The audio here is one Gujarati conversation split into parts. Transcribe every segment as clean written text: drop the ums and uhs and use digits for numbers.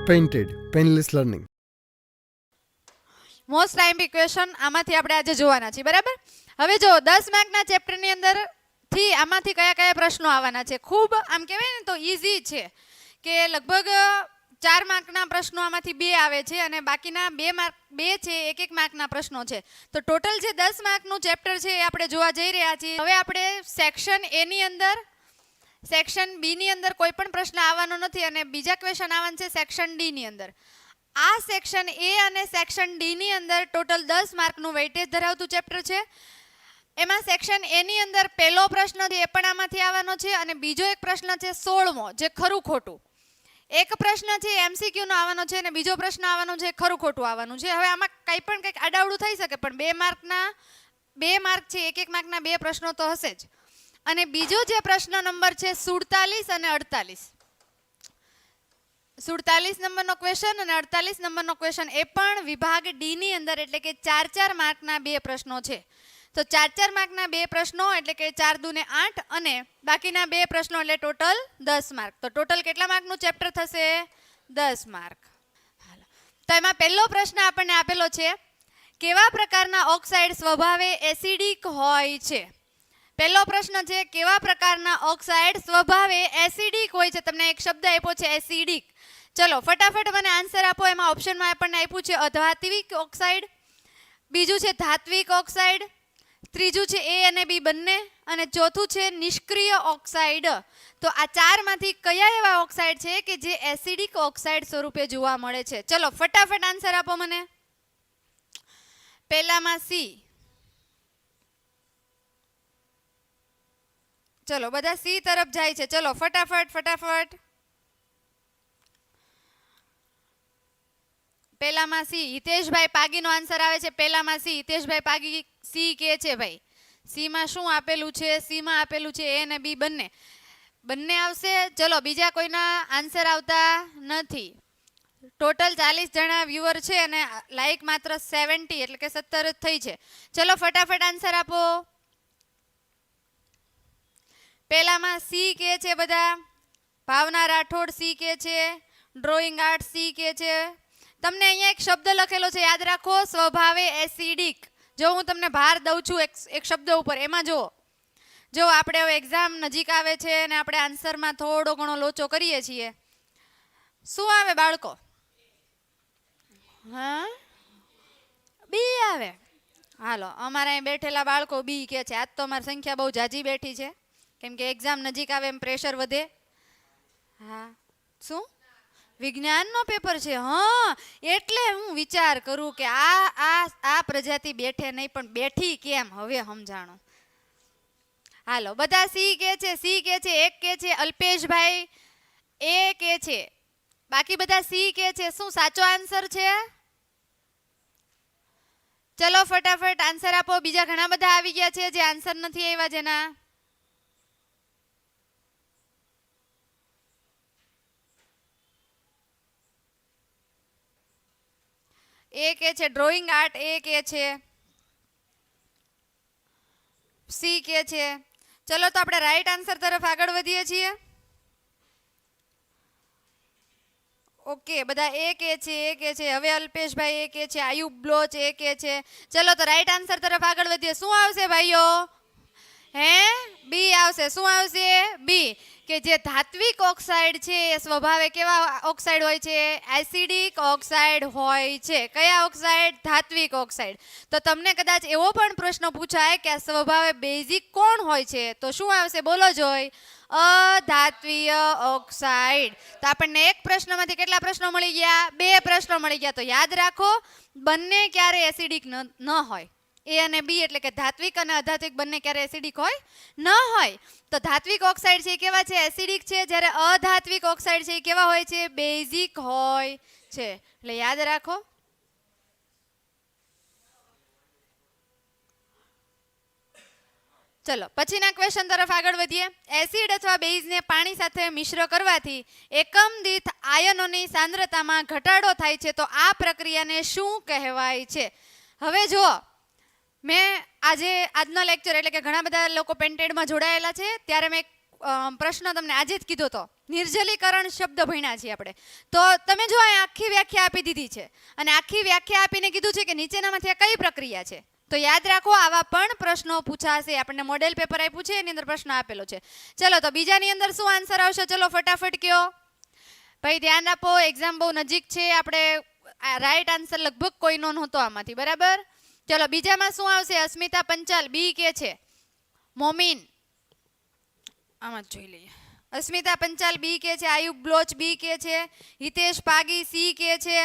Painted painless learning. Most IMP question આમાંથી આપણે આજે જોવાના છીએ, બરાબર. હવે જો 10 માર્કના ચેપ્ટરની અંદર થી આમાંથી કયા કયા પ્રશ્નો આવવાના છે. ખૂબ આમ કહેવાય ને તો ઈઝી છે કે લગભગ 4 માર્કના પ્રશ્નો આમાંથી 2 આવે છે અને બાકીના 2 છે 1 માર્કના પ્રશ્નો છે. તો ટોટલ જે 10 માર્કનું ચેપ્ટર છે એ આપણે જોવા જઈ રહ્યા છીએ. હવે આપણે સેક્શન એ ની અંદર, સેક્શન બી ની અંદર કોઈ પણ પ્રશ્ન આવવાનો નથી અને બીજા ક્વેશ્ચન આવવાના છે સેક્શન ડી ની અંદર. આ સેક્શન એ અને સેક્શન ડી ની અંદર ટોટલ 10 માર્કનું વેઇટેજ ધરાવતું ચેપ્ટર છે. એમાં સેક્શન એ ની અંદર પહેલો પ્રશ્ન છે એ પણ આમાંથી આવવાનો છે અને બીજો એક પ્રશ્ન છે 16મો, જે ખરું ખોટું. એક પ્રશ્ન છે એમસીક્યુ નો આવવાનો છે અને બીજો પ્રશ્ન આવવાનો છે ખરું ખોટું આવવાનું છે. હવે આમાં કંઈ પણ કંઈક આડાવડું થઈ શકે, પણ 2 માર્ક છે, 1 માર્કના 2 પ્રશ્નો તો હશે જ. અને બીજો જે પ્રશ્ન નંબર છે 47 અને 48, 47 નંબરનો ક્વેશ્ચન અને 48 નંબરનો ક્વેશ્ચન એ પણ વિભાગ ડી ની અંદર, એટલે કે 4 માર્કના 2 પ્રશ્નો છે. તો 4 માર્કના 2 પ્રશ્નો એટલે કે 4 દુ ને 8 અને બાકીના 2 પ્રશ્નો એટલે ટોટલ 10 માર્ક. તો ટોટલ કેટલા માર્કનું ચેપ્ટર થશે? 10 માર્ક. તો એમાં પહેલો પ્રશ્ન આપણને આપેલો છે, કેવા પ્રકારના ઓક્સાઇડ સ્વભાવે એસિડિક હોય છે? પહેલો પ્રશ્ન છે, કેવા પ્રકારના ઓક્સાઇડ સ્વભાવે એસિડિક હોય છે? તમને એક શબ્દ આપ્યો છે એસિડિક. ચલો ફટાફટ મને આન્સર આપો. એમાં ઓપ્શનમાં આપણને આપ્યું છે અધાત્વિક ઓક્સાઇડ, બીજું છે ધાત્વિક ઓક્સાઇડ, ત્રીજું છે એ અને બી બંને, અને ચોથું છે નિષ્ક્રિય ઓક્સાઇડ. તો આ 4 માંથી કયા એવા ઓક્સાઇડ છે કે જે એસિડિક ઓક્સાઇડ સ્વરૂપે જોવા મળે છે? ચલો ફટાફટ આન્સર આપો મને. પહેલામાં સી. ચલો બધા સી તરફ જાય છે. ચલો ફટાફટ. પહેલામાં સી. હિતેશભાઈ પાગીનો આન્સર આવે છે પહેલામાં સી. હિતેશભાઈ પાગી સી કે છે ભાઈ. સી માં શું આપેલું છે? સી માં આપેલું છે એ અને બી બંને આવશે. ચલો બીજા કોઈના આન્સર આવતા નથી. ટોટલ 40 જણા વ્યુઅર છે અને લાઈક માત્ર 70 એટલે કે 17 જ થઈ છે. ચલો ફટાફટ આન્સર આપો. પહેલામાં સી કે છે બધા. ભાવના રાઠોડ સી કે છે, ડ્રોઈંગ આર્ટ સી કે છે. તમને અહીંયા એક શબ્દ લખેલો છે, યાદ રાખો, સ્વભાવે એસિડિક. જો હું તમને ભાર દઉં છું એક શબ્દ ઉપર, એમાં જો આપણે હવે એક્ઝામ નજીક આવે છે અને આપણે આન્સરમાં થોડો ઘણો લોચો કરીએ છીએ. શું આવે બાળકો? હા, બી આવે. હાલો, અમારા અહીં બેઠેલા બાળકો બી કે છે. આજ તો અમારી સંખ્યા બહુ જાજી બેઠી છે કેમ કે એક્ઝામ નજીક આવે એમ પ્રેશર વધે. હા, શું વિજ્ઞાનનો પેપર છે? હા, એટલે હું વિચાર કરું કે આ પ્રજાતિ બેઠે નહીં પણ બેઠી કેમ, હવે સમજાણો. હાલો, બધા સી કે છે, એક કે છે અલ્પેશભાઈ એ કે છે, બાકી બધા સી કે છે. શું સાચો આન્સર છે? ચલો ફટાફટ આન્સર આપો. બીજા ઘણા બધા આવી ગયા છે જે આન્સર નથી આવ્યા જેના. એ કે છે ડ્રોઈંગ આર્ટ, એ કે છે સી કે છે. ચલો તો આપણે રાઈટ આન્સર તરફ આગળ વધીએ છીએ. ઓકે, બધા એ કે છે. હવે અલ્પેશભાઈ એ કે છે, આયુબ બ્લોચ એ કે છે. ચલો તો રાઈટ આન્સર તરફ આગળ વધીએ. શું આવશે ભાઈઓ? બી આવશે. શું આવશે? બી. કે જે ધાત્વિક ઓક્સાઇડ છે એ સ્વભાવે કેવા ઓક્સાઇડ હોય છે? એસિડિક ઓક્સાઇડ હોય છે. કયા ઓક્સાઇડ? ધાત્વિક ઓક્સાઇડ. તો તમને કદાચ એવો પણ પ્રશ્ન પૂછાય કે આ સ્વભાવે બેઝિક કોણ હોય છે, તો શું આવશે? બોલો જોઈ. અધાત્વીય ઓક્સાઇડ. તો આપણને એક પ્રશ્નમાંથી કેટલા પ્રશ્નો મળી ગયા? 2 પ્રશ્નો મળી ગયા. તો યાદ રાખો, બંને ક્યારે એસિડિક ન હોય. એ અને બી એટલે કે ધાત્વિક અને અધાત્વિક બંને ક્યારે એસિડિક હોય ન હોય. તો ધાત્વિક ઓક્સાઇડ છે એ કેવા છે? એસિડિક છે. જ્યારે અધાત્વિક ઓક્સાઇડ છે એ કેવા હોય છે? બેઝિક હોય છે. એટલે યાદ રાખો. ચલો પછીના ક્વેશ્ચન તરફ આગળ વધીએ. એસિડ અથવા બેઝને પાણી સાથે મિશ્ર કરવાથી એકમ દીઠ આયનોની સાંદ્રતામાં ઘટાડો થાય છે. તો આ પ્રક્રિયાને શું કહેવાય છે? હવે જુઓ, મેં આજનો લેક્ચર એટલે કે ઘણા બધા લોકો પેન્ટેડમાં જોડાયેલા છે ત્યારે મેં પ્રશ્ન તમને આજે જ કીધો તો નિર્જલીકરણ શબ્દ ભણ્યા છીએ આપણે. તો તમે જો અહીં આખી વ્યાખ્યા આપી દીધી છે અને આખી વ્યાખ્યા આપીને કીધું છે કે નીચેનામાંથી આ કઈ પ્રક્રિયા છે. તો યાદ રાખો આવા પણ પ્રશ્નો પૂછાશે. આપણને મોડેલ પેપર આપ્યું છે એની અંદર પ્રશ્ન આપેલો છે. ચલો તો બીજાની અંદર શું આન્સર આવશે? ચલો ફટાફટ કયો ભાઈ, ધ્યાન આપો, એક્ઝામ બહુ નજીક છે. આપણે રાઈટ આન્સર લગભગ કોઈનો નહોતો આમાંથી, બરાબર. ચલો બીજામાં શું આવશે? અસ્મિતા પંચાલ બી કે છે. મોમીન આમાં જ જોઈ લઈએ. અસ્મિતા પંચાલ બી કે છે. આયુબ બ્લોચ બી કે છે. હિતેશ પાગી સી કે છે.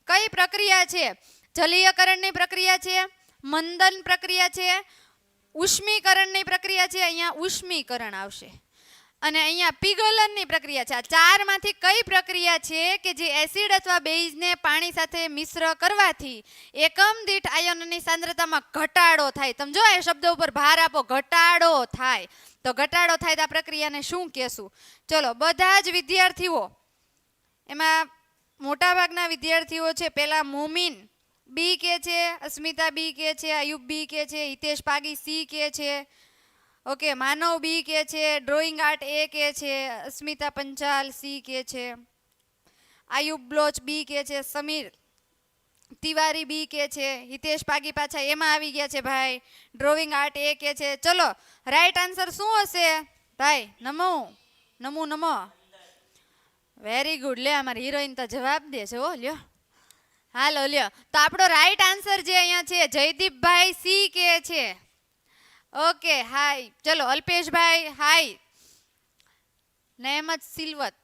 કઈ પ્રક્રિયા છે? જલીયકરણની પ્રક્રિયા છે, મંદન પ્રક્રિયા છે, ઉષ્મીકરણની પ્રક્રિયા છે. અહીંયા ઉષ્મીકરણ આવશે અને અહીંયા પીગલનની પ્રક્રિયા છે. આ ચારમાંથી કઈ પ્રક્રિયા છે કે જે એસિડ અથવા બેઝને પાણી સાથે મિશ્ર કરવાથી એકમ દીઠ આયનની સાંદ્રતામાં ઘટાડો થાય? સમજો, એ શબ્દ ઉપર ભાર આપો, ઘટાડો થાય. તો ઘટાડો થાય તો આ પ્રક્રિયાને શું કહેશું? ચલો બધા જ વિદ્યાર્થીઓ, એમાં મોટાભાગના વિદ્યાર્થીઓ છે. પહેલા મોમીન બી કે છે, અસ્મિતા બી કે છે, આયુબ બી કે છે, હિતેશ પાગી સી કે છે, ઓકે, માનવ બી કે છે, ડ્રોઈંગ આર્ટ એ કે છે, અસ્મિતા પંચાલ સી કે છે, આયુબ બ્લોચ બી કે છે, સમીર તિવારી બી કે છે, હિતેશ પાગી પાછા એમાં આવી ગયા છે ભાઈ, ડ્રોઈંગ આર્ટ એ કે છે. ચલો રાઈટ આન્સર શું હશે ભાઈ? નમો વેરી ગુડ. લે અમારી હિરોઈન તો જવાબ દે છે. હો લ્યો, હાલો લ્યો. તો આપણો રાઈટ આન્સર જે અહીંયા છે જયદીપભાઈ સી કે છે. ઓકે, હાય. ચલો અલ્પેશભાઈ હાય. નહેમત સિલવત.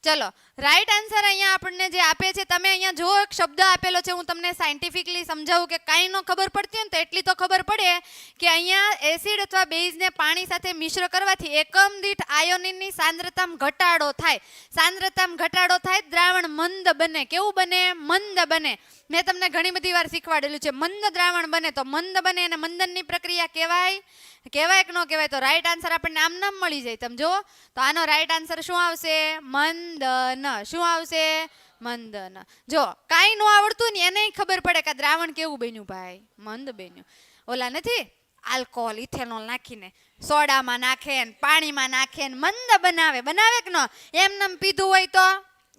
ચલો રાઈટ આન્સર અહીંયા આપણને જે આપે છે, તમે અહીંયા જો એક શબ્દ આપેલો છે, હું તમને સાયન્ટિફિકલી સમજાવું કે કાંઈ ન ખબર પડતી હોય ને તો એટલી તો ખબર પડે કે અહીંયા એસિડ અથવા બેઝને પાણી સાથે મિશ્ર કરવાથી એકમ દીઠ આયોનિનની સાંદ્રતામાં ઘટાડો થાય. સાંદ્રતામાં ઘટાડો થાય, દ્રાવણ મંદ બને. કેવું બને? મંદ બને. મેં તમને ઘણી બધી વાર શીખવાડેલું છે, મંદ દ્રાવણ બને. તો મંદ બને અને મંદનની પ્રક્રિયા કહેવાય કે ન કહેવાય? તો રાઈટ આન્સર આપણને આમ નામ મળી જાય. તમે જો તો આનો રાઈટ આન્સર શું આવશે? મંદન. શું આવશે? મંદન. જો કાંઈ ન આવડતું ને એને ખબર પડે કે દ્રાવણ કેવું બન્યું ભાઈ? મંદ બન્યું. ઓલા નથી આલ્કોહોલ ઇથેનોલ નાખીને સોડામાં નાખે ને પાણીમાં નાખે ને મંદ બનાવે કે ન? એમને પીધું હોય તો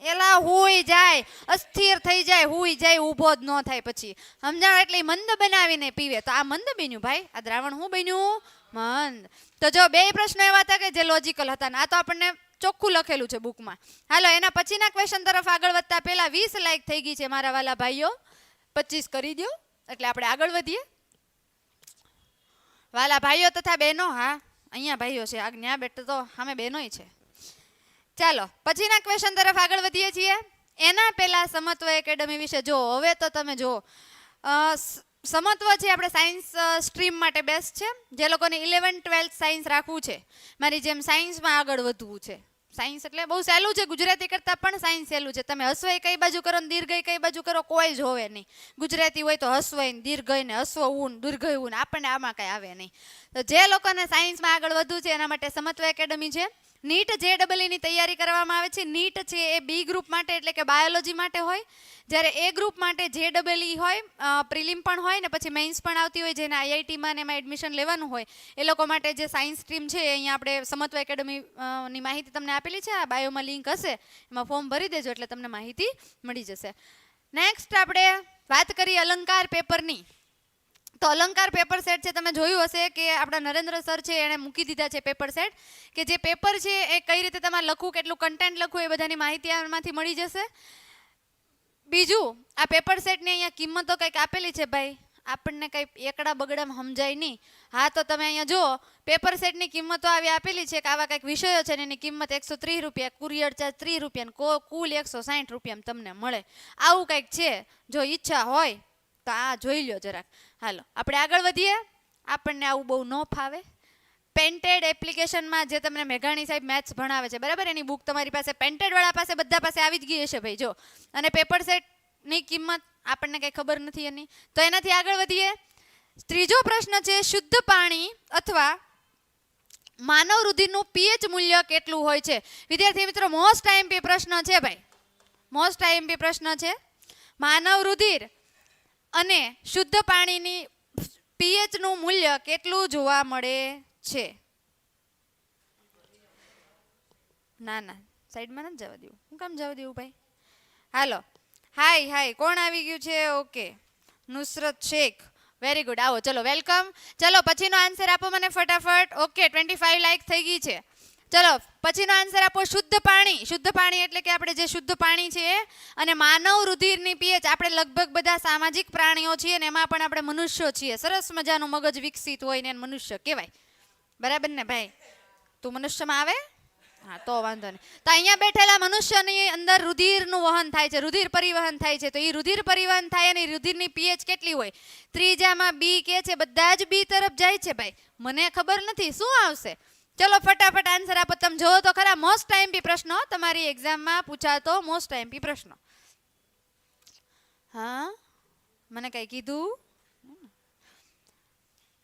એલા હુઈ જાય, અસ્થિર થઈ જાય, હુઈ જાય, ઊભો જ ન થાય પછી. સમજાવ? એટલે મંદ બનાવીને પીવે. તો આ મંદ બન્યું ભાઈ. આ દ્રાવણ શું બન્યું? મંદ. તો જો બે પ્રશ્નો એવા હતા કે જે લોજિકલ હતા ને આ તો આપણને ચોખ્ખું લખેલું છે બુકમાં. હાલો એના પછીના ક્વેશ્ચન તરફ આગળ વધતા પહેલા 20 લાઈક થઈ ગઈ છે મારા વાલા ભાઈઓ. 25 કરી દો એટલે આપણે આગળ વધીએ. વાલા ભાઈઓ તથા બહેનો, હા અહીંયા ભાઈઓ છે, આજ્ઞા બેઠો તો સામે બહેનોય છે. ચાલો પછીના ક્વેશ્ચન તરફ આગળ વધીએ છીએ. એના પહેલા સમત્વ એકેડમી વિશે જો. હવે તો તમે જો, સમત્વ છે આપણે સાયન્સ સ્ટ્રીમ માટે બેસ્ટ છે. જે લોકોને 11th 12th સાયન્સ રાખવું છે, મારી જેમ સાયન્સમાં આગળ વધવું છે. સાયન્સ એટલે બહુ સહેલું છે, ગુજરાતી કરતાં પણ સાયન્સ સહેલું છે. તમે હસવાઈ કઈ બાજુ કરો ને દીર્ઘઈ કઈ બાજુ કરો કોઈ જ હોવે નહીં. ગુજરાતી હોય તો હસવાઈ ને દીર્ઘઈ ને હસવું ને દીર્ઘયું ને આપણને આમાં કઈ આવે નહીં. તો જે લોકોને સાયન્સમાં આગળ વધવું છે એના માટે સમત્વ એકેડમી છે. નીટ JEE તૈયારી કરવામાં આવે છે. નીટ છે એ બી ગ્રુપ માટે એટલે કે બાયોલોજી માટે હોય, જ્યારે એ ગ્રુપ માટે JEE હોય, પ્રિલિમ પણ હોય ને પછી મેઇન્સ પણ આવતી હોય, જેને IITમાં ને એમાં એડમિશન લેવાનું હોય એ લોકો માટે જે સાયન્સ સ્ટ્રીમ છે અહીંયા આપણે સમત્વ એકેડમીની માહિતી તમને આપેલી છે. આ બાયોમાં લિંક હશે, એમાં ફોર્મ ભરી દેજો એટલે તમને માહિતી મળી જશે. નેક્સ્ટ આપણે વાત કરીએ અલંકાર પેપરની. તો અલંકાર પેપર સેટ છે, તમે જોયું હશે કે આપણા નરેન્દ્ર સર છે એણે મૂકી દીધા છે પેપર સેટ, કે જે પેપર છે એ કઈ રીતે તમારે લખવું, કેટલું કન્ટેન્ટ લખવું એ બધાની માહિતી આમાંથી મળી જશે. બીજું આ પેપર સેટની અહીંયા કિંમતો કંઈક આપેલી છે ભાઈ, આપણને કંઈ એકડા બગડામાં સમજાય નહીં. હા તો તમે અહીંયા જુઓ પેપર સેટની કિંમતો આવી આપેલી છે કે આવા કંઈક વિષયો છે ને એની કિંમત 130 રૂપિયા, કુરિયર ચાર્જ 30 રૂપિયા, કુલ 160 રૂપિયા તમને મળે. આવું કંઈક છે. જો ઈચ્છા હોય તો આ જોઈ લો જરાક. હાલો આપણે આગળ વધીએ. આપણને આવું બહુ ન ફાવે. પેન્ટેડ એપ્લિકેશનમાં જે તમને મેઘાણી સાહેબ મેથ્સ ભણાવે છે, બરાબર, એની બુક તમારી પાસે પેન્ટેડ વાળા પાસે બધા પાસે આવી જ ગઈ હશે ભાઈ જો. અને પેપર સેટની કિંમત આપણને કંઈ ખબર નથી એની. તો એનાથી આગળ વધીએ. ત્રીજો પ્રશ્ન છે શુદ્ધ પાણી અથવા માનવ રુધિરનું pH મૂલ્ય કેટલું હોય છે? વિદ્યાર્થી મિત્રો મોસ્ટ IMP પ્રશ્ન છે ભાઈ, મોસ્ટ IMP પ્રશ્ન છે. માનવ રુધિર અને શુદ્ધ પાણીની pH નું મૂલ્ય કેટલું જોવા મળે છે? ના ના, સાઈડમાં નથી જવા દેવું. હું કામ જવા દેવું ભાઈ? હાલો, હાય હાય, કોણ આવી ગયું છે? Okay, Nusrat Sheikh, very good. આવો, ચલો વેલકમ. ચલો પછીનો આન્સર આપો મને ફટાફટ. ઓકે, 25 લાઈક થઈ ગઈ છે. ચલો પછીનો આન્સર આપો. શુદ્ધ પાણી. શુદ્ધ પાણી એટલે કે આપણે જે શુદ્ધ પાણી છે અને માનવ રુધિરની પીએચ. આપણે લગભગ બધા સામાજિક પ્રાણીઓ છીએ અને એમાં પણ આપણે મનુષ્યો છીએ. સરસ મજાનું મગજ વિકસિત હોય ને મનુષ્ય કહેવાય, બરાબર ને ભાઈ? તું મનુષ્યમાં આવે? હા, તો વાંધો નહીં. તો અહીંયા બેઠેલા મનુષ્યની અંદર રુધિરનું વહન થાય છે, રુધિર પરિવહન થાય છે. તો એ રુધિર પરિવહન થાય અને રુધિરની પીએચ કેટલી હોય? ત્રીજામાં બી કે છે, બધા જ બી તરફ જાય છે ભાઈ. મને ખબર નથી શું આવશે. ચલો ફટાફટ આન્સર આપો. તમે જોવો તો ખરા, મોસ્ટ ટાઈમપી પ્રશ્નો તમારી એક્ઝામમાં પૂછાતો, મોસ્ટ ટાઈમપી પ્રશ્નો. હા, મને કઈ કીધું?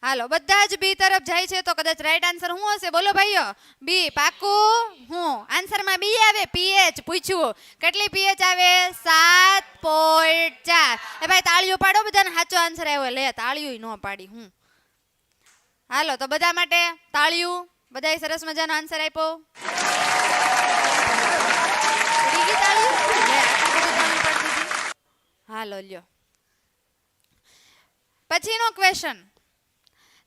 હાલો, બધા જ બી તરફ જાય છે. તો કદાચ રાઈટ આન્સર શું હશે? બોલો ભાઈઓ. બી પાકું? હું આન્સરમાં બી આવે. પીએચ પૂછ્યું, કેટલી પીએચ આવે? 7.4. એ ભાઈ તાળીઓ પાડો, બધાને સાચો આન્સર આવ્યો. લે, તાળીઓ ન પાડી હું. હાલો, તો બધા માટે તાળીઓ. બધાએ સરસ મજાનો આન્સર આપ્યો. હાલો લ્યો, પછીનો ક્વેશ્ચન.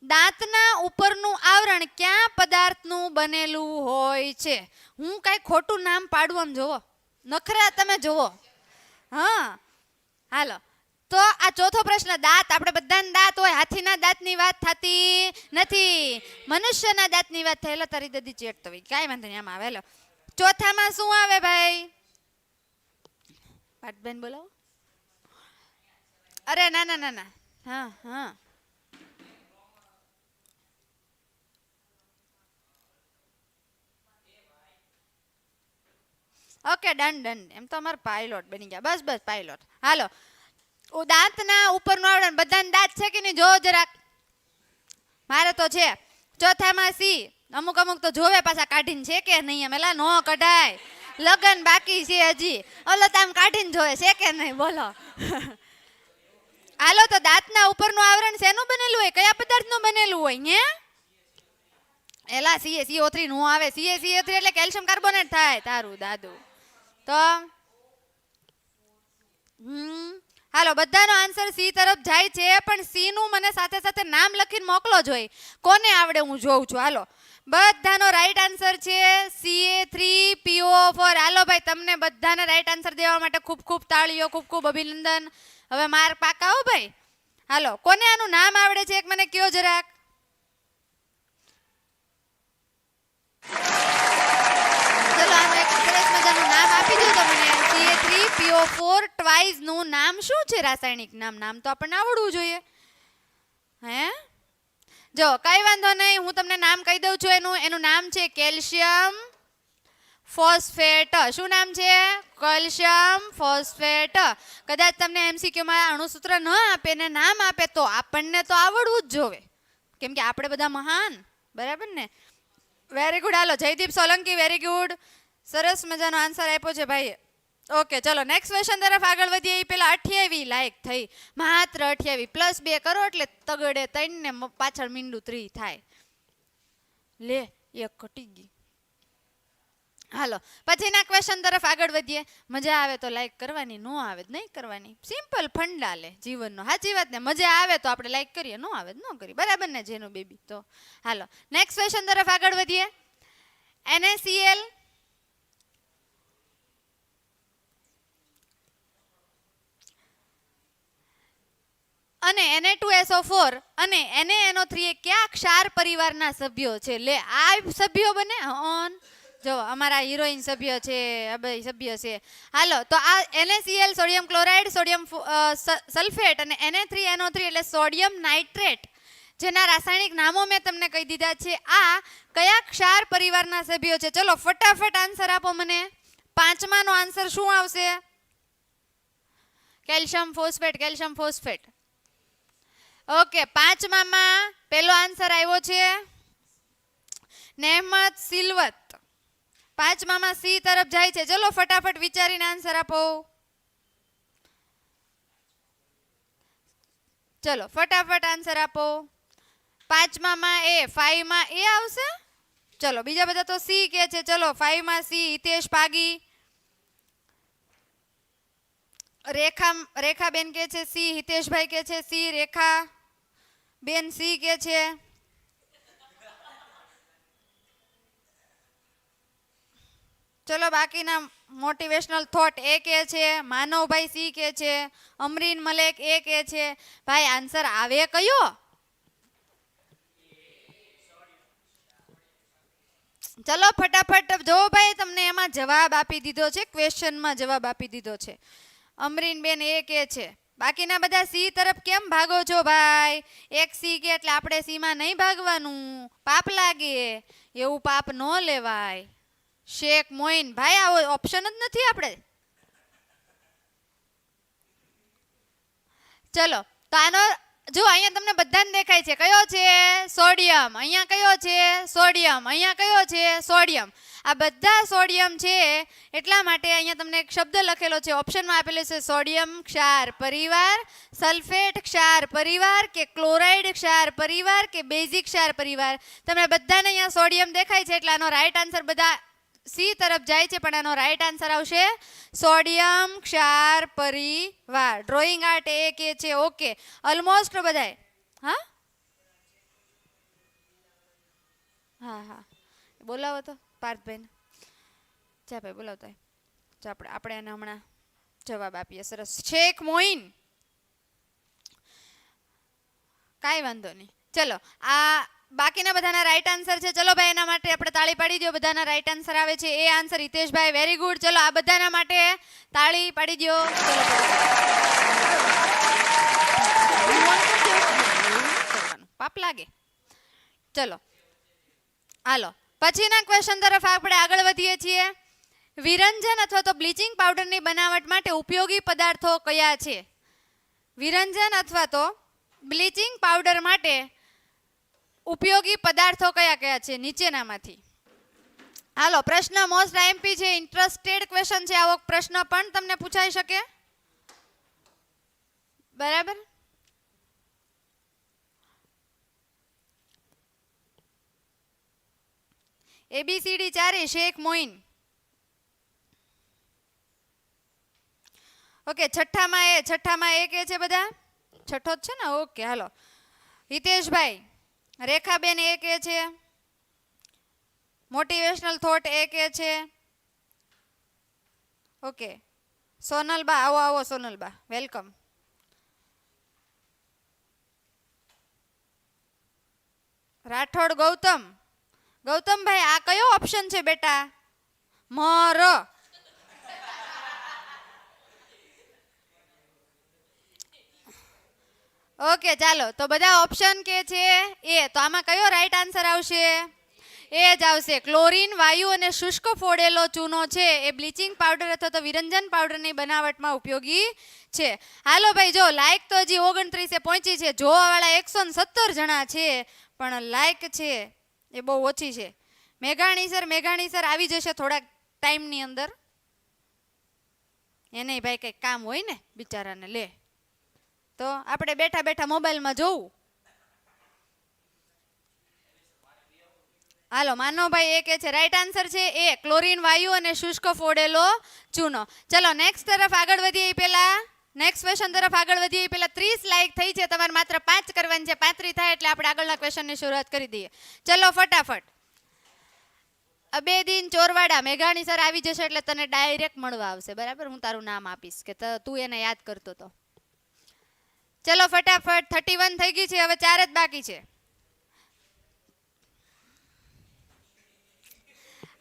દાંતના ઉપરનું આવરણ કયા પદાર્થનું બનેલું હોય છે? હું કઈ ખોટું નામ પાડું, આમ જોવો નખરા તમે જોવો. હા, હાલો, તો આ ચોથો પ્રશ્ન. દાંત, આપણે બધાના દાંત હોય. હાથીના દાંતની વાત થતી નથી, મનુષ્યના દાંતની વાત થયેલો. તારી દદી ચેક તો કાંઈ વાંધો નહીં, આમાં આવેલો. ચોથામાં શું આવે ભાઈ? પાટબેન બોલાવો. અરે ના ના ના ના, હા હા, ઓકે ડન ડન. એમ તો અમારે પાયલોટ બની ગયા. બસ બસ પાયલોટ. હાલો, દાંતના ઉપરનું આવરણ, બધાને દાંત છે કે નહીં? જો જરાક, મારે તો છે. ચોથામાં સી. અમુક અમુક તો જોવે પાછા કાઢીને છે કે નહીં. એમેલા નો કઢાય, લગન બાકી છે હજી. ઓલો તો આમ કાઢીને જોવે છે કે નહીં. બોલો. હાલો, તો દાંતના ઉપરનું આવરણ શેનું બનેલું હોય? કયા પદાર્થનું બનેલું હોય? હે એલા CaCO3 નો આવે. CaCO3 એટલે કેલ્શિયમ કાર્બોનેટ થાય. તારું દાદુ તો હાલો, બધાનો આન્સર સી તરફ જાય છે. પણ સી નું મને સાથે સાથે નામ લખીને મોકલો જોઈએ. કોને આવડે હું જોઉં છું. હાલો, બધાનો રાઈટ આન્સર છે Ca3PO4. હાલો ભાઈ, તમને બધાને રાઈટ આન્સર દેવા માટે ખૂબ ખૂબ તાળીઓ, ખૂબ ખૂબ અભિનંદન. હવે માર્ક પાકા હો ભાઈ. હાલો, કોને આનું નામ આવડે છે એક મને કયો જરાક. ચલો, આનું એક સરસ મજાનું નામ આપી દો તો મને. Ca3PO4 ટ્વાઇસ નું નામ શું છે? રાસાયણિક નામ. નામ તો આપણને આવડવું જોઈએ. હે, જો કઈ વાંધો નહીં, હું તમને નામ કહી દઉં છું. એનું નામ છે કેલ્શિયમ ફોસ્ફેટ. શું નામ છે? Calcium phosphate. કદાચ તમને MCQ માં અણુસૂત્ર ન આપે ને નામ આપે તો આપણને તો આવડવું જ જોવે, કેમ કે આપણે બધા મહાન, બરાબર ને? Very good. હાલો, જયદીપ સોલંકી, વેરી ગુડ. સરસ મજાનો આન્સર આપ્યો છે ભાઈએ. ઓકે, ચલો નેક્સ્ટ ક્વેશ્ચન તરફ આગળ વધીએ. એ પેલા 28 લાયક થઈ, માત્ર 28. +2 કરો એટલે તગડે 3 ને પાછળ મીંડું 3 થાય. લે, એક ઘટી ગઈ. હાલો, પછીના ક્વેશ્ચન તરફ આગળ વધીએ. મજા આવે તો લાઈક કરવાની, નો આવે તો નહીં કરવાની. સિમ્પલ ફંડા લે જીવનનો. સાચી વાત ને? મજા આવે તો આપણે લાઈક કરીએ, નો આવે તો ન કરીએ, બરાબર ને જેનું બેબી? તો હાલો, નેક્સ્ટ ક્વેશ્ચન તરફ આગળ વધીએ. NaCl અને Na2SO4 અને NaNO3 એ કયા ક્ષાર પરિવારના સભ્યો છે? લે, આ સભ્યો બને. જો અમારા હિરોઈન સભ્ય છે, આ બે સભ્ય છે. હાલો, તો આ NaCl sodium chloride, sodium sulphate અને Na3NO3 એટલે સોડિયમ નાઇટ્રેટ, જેના રાસાયણિક નામો મેં તમને કહી દીધા છે. આ કયા ક્ષાર પરિવારના સભ્યો છે? ચલો ફટાફટ આન્સર આપો મને. પાંચમાનો આન્સર શું આવશે? Calcium phosphate. Calcium phosphate. Okay, પાંચમામાં પેલો આન્સર આવ્યો છે નેહમત સિલવત. પાંચમામાં સી તરફ જાય છે. ચલો ફટાફટ વિચારીને આન્સર આપો. ચલો ફટાફટ આન્સર આપો. પાંચમામાં એ, 5 માં એ આવશે. ચલો બીજા બધા તો સી કે છે. ચલો 5 માં સી, હિતેશ પાગી. રેખા બેન કે છે સી, હિતેશભાઈ કે છે સી, રેખા બેન સી કે છે. ચલો બાકીના મોટિવેશનલ થોટ એ કે છે. માનવભાઈ સી કે છે. અમરીન મલેક એ કે છે. ભાઈ આન્સર આવે કયો? ચલો ફટાફટ જો ભાઈ, તમને એમાં જવાબ આપી દીધો છે, ક્વેશ્ચનમાં જવાબ આપી દીધો છે. અમરીન બેન એ કે છે. બાકીના બધા સી તરફ કેમ ભાગો છો ભાઈ? એક સી કે એટલે આપણે સી માં નહીં ભાગવાનું, પાપ લાગે. એવું પાપ ન લેવાય. શેખ મોઈન ભાઈ આવો ઓપ્શન જ નથી આપણે. ચલો તો આનો જો અહીંયા તમને બધાને દેખાય છે કયો છે? સોડિયમ. અહીંયા કયો છે? સોડિયમ. અહીંયા કયો છે? સોડિયમ. આ બધા સોડિયમ છે એટલા માટે અહીંયા તમને એક શબ્દ લખેલો છે, ઓપ્શનમાં આપેલો છે સોડિયમ ક્ષાર પરિવાર, સલ્ફેટ ક્ષાર પરિવાર, કે ક્લોરાઇડ ક્ષાર પરિવાર, કે બેઝિક ક્ષાર પરિવાર. તમને બધાને અહીંયા સોડિયમ દેખાય છે એટલે આનો રાઈટ આન્સર બધા સી તરફ જાય છે, પણ આનો રાઈટ આન્સર આવશે સોડિયમ ક્ષાર પરિવાર. ડ્રોઈંગ આર્ટ એ કે છે ઓકે ઓલમોસ્ટ બધાય. હા હા હા બોલાવો તો પાર્થભાઈ. ચા ભાઈ બોલાવતા આપણે એને હમણાં જવાબ આપીએ. સરસ. શેખ મોઈન કાંઈ વાંધો નહીં. ચલો આ બાકીના બધાના રાઈટ આન્સર છે. ચલો ભાઈ એના માટે આપણે તાળી પાડી દો. બધાના રાઈટ આન્સર આવે છે એ આન્સર હિતેશભાઈ વેરી ગુડ. ચલો આ બધાના માટે તાળી પાડી દો. પાપ લાગે. ચલો હાલો પછીના ક્વેશ્ચન તરફ આપણે આગળ વધીએ છીએ. વિરંજન અથવા તો બ્લીચિંગ પાવડરની બનાવટ માટે ઉપયોગી પદાર્થો કયા છે? વિરંજન અથવા તો બ્લીચિંગ પાવડર માટે ઉપયોગી પદાર્થો કયા કયા છે નીચેનામાંથી? હાલો પ્રશ્ન મોસ્ટ આઈએમપી છે, ઇન્ટરેસ્ટેડ ક્વેશ્ચન છે. આવો પ્રશ્ન પણ તમને પૂછાઈ શકે. બરાબર. ABCD ચારે શેખ મોઈન. ઓકે છઠ્ઠામાં એ કે છે બધા. છઠ્ઠો જ છે ને? ઓકે હાલો હિતેશભાઈ. રેખાબેન એ કે છે. મોટિવેશનલ થોટ એ કે છે. ઓકે સોનલબા આવો આવો સોનલબા વેલકમ. રાઠોડ ગૌતમભાઈ આ કયો ઓપ્શન છે બેટા? મર. ઓકે ચાલો તો બધા ઓપ્શન કે છે એ. તો આમાં કયો રાઈટ આન્સર આવશે? એ જ આવશે. ક્લોરીન વાયુ અને શુષ્ક ફોડેલો ચૂનો છે એ બ્લીચિંગ પાવડર અથવા તો વિરંજન પાવડરની બનાવટમાં ઉપયોગી છે. હાલો ભાઈ જો લાઈક તો હજી 29 પહોંચી છે. જોવાવાળા 117 જણા છે પણ લાઈક છે એ બહુ ઓછી છે. મેઘાણી સર આવી જશે થોડાક ટાઈમની અંદર. એને ભાઈ કંઈક કામ હોય ને બિચારાને. લે તો આપણે બેઠા બેઠા મોબાઈલમાં જોવું. હાલો માનવભાઈ એ કે છે રાઈટ આન્સર છે એ ક્લોરીન વાયુ અને શુષ્ક ફોડેલો ચૂનો. ચલો નેક્સ્ટ તરફ આગળ વધીએ પહેલા નેક્સ્ટ ક્વેશ્ચન તરફ આગળ વધીએ પહેલા 30 લાઈક થઈ છે. તમારે માત્ર 5 કરવાની છે. 35 થાય એટલે આપણે આગળના ક્વેશ્ચનની શરૂઆત કરી દઈએ. ચલો ફટાફટ. અબેદીન ચોરવાડા. મેઘાણી સર આવી જશે એટલે તને ડાયરેક્ટ મળવા આવશે. બરાબર. હું તારું નામ આપીશ કે તું એને યાદ કરતો તો. ચલો ફટાફટ 31 થઈ ગઈ છે. હવે 4 જ બાકી છે.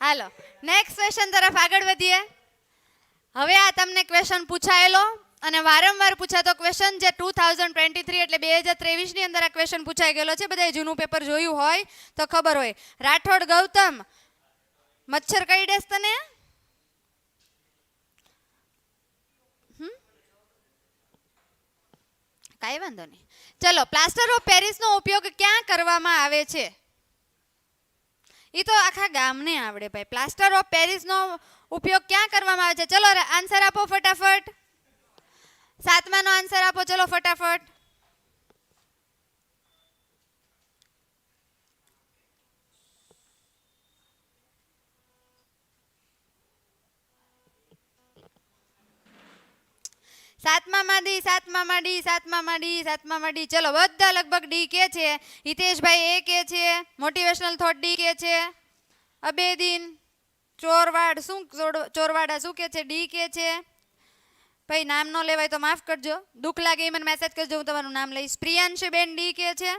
હાલો નેક્સ્ટ ક્વેશ્ચન તરફ આગળ વધીએ. હવે આ તમને ક્વેશ્ચન પૂછાયેલો અને વારંવાર પૂછાતો ક્વેશ્ચન જે 2023 એટલે 2023 ની અંદર આ ક્વેશ્ચન પૂછાઈ ગયેલો છે. બધાએ જૂનું પેપર જોયું હોય તો ખબર હોય. રાઠોડ ગૌતમ મચ્છર કરડેસ તને? કાંઈ વાંધો નહીં. ચલો પ્લાસ્ટર ઓફ પેરિસનો ઉપયોગ ક્યાં કરવામાં આવે છે? એ તો આખા ગામને આવડે ભાઈ. પ્લાસ્ટર ઓફ પેરિસનો ઉપયોગ ક્યાં કરવામાં આવે છે? ચલો આન્સર આપો ફટાફટ. 7માનો આન્સર આપો ચલો ફટાફટ. સાતમામાં ડી, સાતમામાં ડી, સાતમામાં ડી, સાતમામાં ડી. ચલો બધા લગભગ ડી કે છે. હિતેશભાઈ એ કે છે. મોટિવેશનલ થોટ ડી કે છે. અબેદીન ચોરવાડા શું કે છે? ડી કે છે. ભાઈ નામ ન લેવાય તો માફ કરજો, દુઃખ લાગે એ મને મેસેજ કરજો, હું તમારું નામ લઈશ. પ્રિયાંશ બેન ડી કે છે.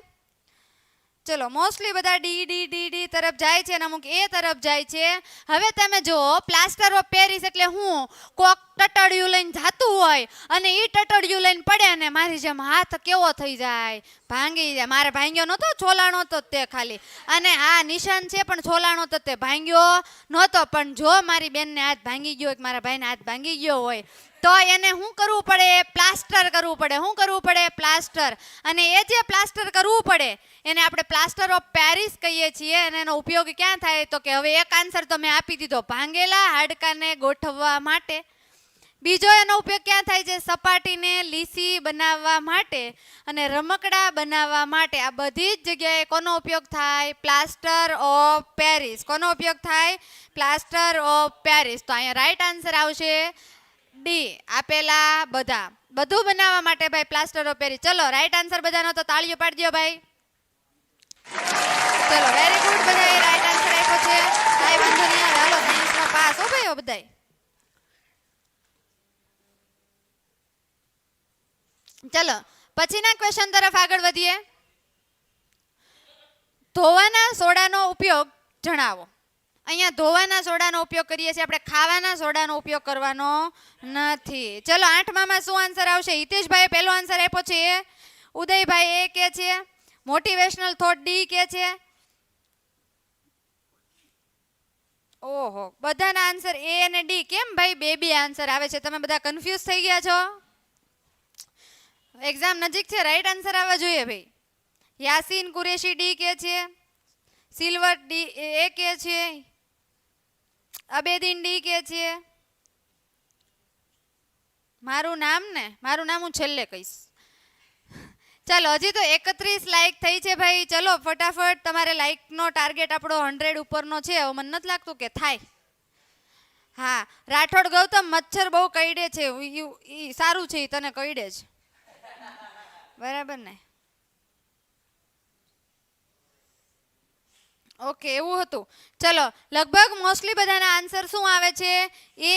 ચલો મોસ્ટલી બધા ડી ડી ડી ડી તરફ જાય છે અને અમુક એ તરફ જાય છે. હવે તમે જો પ્લાસ્ટર ઓફ પેરિસ એટલે હું કોક ટટડિયું લઈને જાતું હોય અને એ ટટડિયું લઈને પડે ને મારી જેમ હાથ કેવો થઈ જાય, ભાંગી જાય. મારે ભાંગ્યો નહોતો, છોલાણો તો તે ખાલી, અને હા નિશાન છે પણ છોલાણો તો તે ભાંગ્યો નહોતો. પણ જો મારી બેનને હાથ ભાંગી ગયો, મારા ભાઈને હાથ ભાંગી ગયો હોય તો એને શું કરવું પડે? પ્લાસ્ટર કરવું પડે. શું કરવું પડે? પ્લાસ્ટર. અને એ જે પ્લાસ્ટર કરવું પડે એને આપણે પ્લાસ્ટર ઓફ પેરિસ કહીએ છીએ. અને એનો ઉપયોગ ક્યાં થાય? તો કે હવે એક આન્સર તો મેં આપી દીધો, ભાંગેલા હાડકાને ગોઠવવા માટે. બીજો એનો ઉપયોગ ક્યાં થાય છે? સપાટીને લીસી બનાવવા માટે અને રમકડા બનાવવા માટે. આ બધી જ જગ્યાએ કોનો ઉપયોગ થાય? Plaster of Paris. કોનો ઉપયોગ થાય? Plaster of Paris. તો અહીંયા રાઈટ આન્સર આવશે ડી, આપેલા બધા. બધું બનાવવા માટે ભાઈ પ્લાસ્ટર ઓફ પેરિસ. ચલો રાઈટ આન્સર બધાનો તો તાળીઓ પાડી દો ભાઈ. ચલો વેરી ગુડ, બધાએ રાઈટ આન્સર આપ્યો છે. કાંઈ વાંધો નહીં, હાલો સાયન્સમાં પાસ હો ભાઈ બધાય. ચલો પછીના ક્વેશ્ચન તરફ આગળ વધીએ. ધોવાના સોડાનો ઉપયોગ જણાવો. અહીંયા ધોવાના સોડાનો ઉપયોગ કરીએ છીએ આપણે, ખાવાના સોડાનો ઉપયોગ કરવાનો નથી. ચલો 8માં શું આન્સર આવશે? હિતેશભાઈએ પહેલો આન્સર આપ્યો છે. ઉદયભાઈ એ કે છે. મોટિવેશનલ થોટ ડી કે છે. ઓહો, બધાના આન્સર એ અને ડી. કેમ ભાઈ બે બે આન્સર આવે છે? તમે બધા કન્ફ્યુઝ થઈ ગયા છો? એક્ઝામ નજીક છે, રાઈટ આન્સર આવવા જોઈએ ભાઈ. યાસીન કુરેશી ડી કે છે. સિલ્વર ડી એ કે છે. અબેદીન ડી કે છે. મારું નામ હું છેલ્લે કહીશ. ચાલો હજી તો 31 લાઈક થઈ છે ભાઈ. ચલો ફટાફટ, તમારે લાઈકનો ટાર્ગેટ આપણો 100 ઉપરનો છે. હવે મને નથી લાગતું કે થાય. હા, રાઠોડ ગૌતમ મચ્છર બહુ કરડે છે. ઈ સારું છે, ઈ તને કરડે છે બરાબર ને? ઓકે, એવું હતું. ચલો લગભગ મોસ્ટલી બધાના આન્સર શું આવે છે? એ,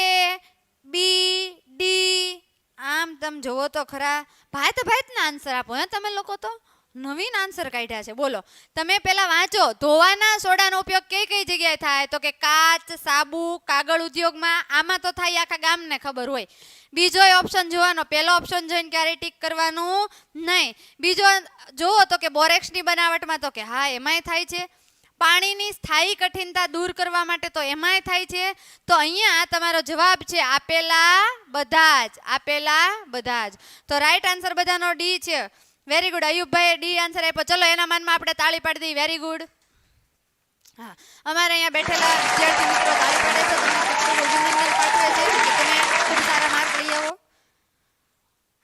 બી, ડી. આમ તમે જોવો તો ખરા. ભાતના આન્સર આપો હે તમે લોકો, તો નવીન આન્સર કાઢ્યા છે. બોલો તમે પેલા વાંચો. ધોવાના સોડાનો ઉપયોગ કઈ કઈ જગ્યાએ થાય? તો કે કાચ, સાબુ, કાગળ ઉદ્યોગમાં. આમાં તો થાય, આખા ગામને ખબર હોય. બીજો ઓપ્શન જોવાનો, પહેલો ઓપ્શન જોઈને ક્યારે ટીક કરવાનું નહીં. બીજો જોવો તો કે બોરેક્સની બનાવટમાં, તો કે હા એમાંય થાય છે. પાણીની સ્થાયી કઠિનતા દૂર કરવા માટે, તો એમાંય થાય છે. તો અહીંયા તમારો જવાબ છે આપેલા બધા જ. આપેલા બધા જ. તો રાઈટ આન્સર બધાનો ડી છે. Very good. અયુબભાઈએ ડી આન્સર આપ્યો. ચલો એના માનમાં આપણે તાળી પાડી દઈએ. Very good. હા, અમારે અહીંયા બેઠેલા વિદ્યાર્થી મિત્રો તાળી પાડે છે. તમને અભિનંદન પાઠવે છે કે તમે ખૂબ સારા માર્ક લઈ આવો.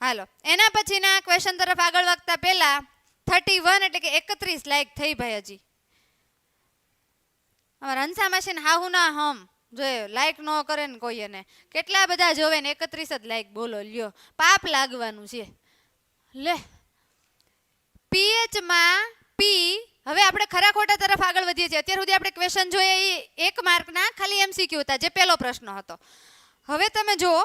હાલો એના પછીના ક્વેશ્ચન તરફ આગળ વધતા પહેલા 31 એટલે કે 31 લાઈક થઈ ભાઈ. હજી અમારા હંસા માસીને હાહુ ના હમ જોઈએ લાઈક ન કરે ને કોઈ એને કેટલા બધા જોવે ને 31 જ લાઈક. બોલો લ્યો, પાપ લાગવાનું છે. લે પીએચ માં પી. હવે આપણે ખરા ખોટા તરફ આગળ વધીએ છીએ. અત્યાર સુધી આપણે ક્વેશ્ચન જોઈએ એ 1 માર્કના ખાલી એમસીક્યુ હતા, જે પહેલો પ્રશ્ન હતો. હવે તમે જુઓ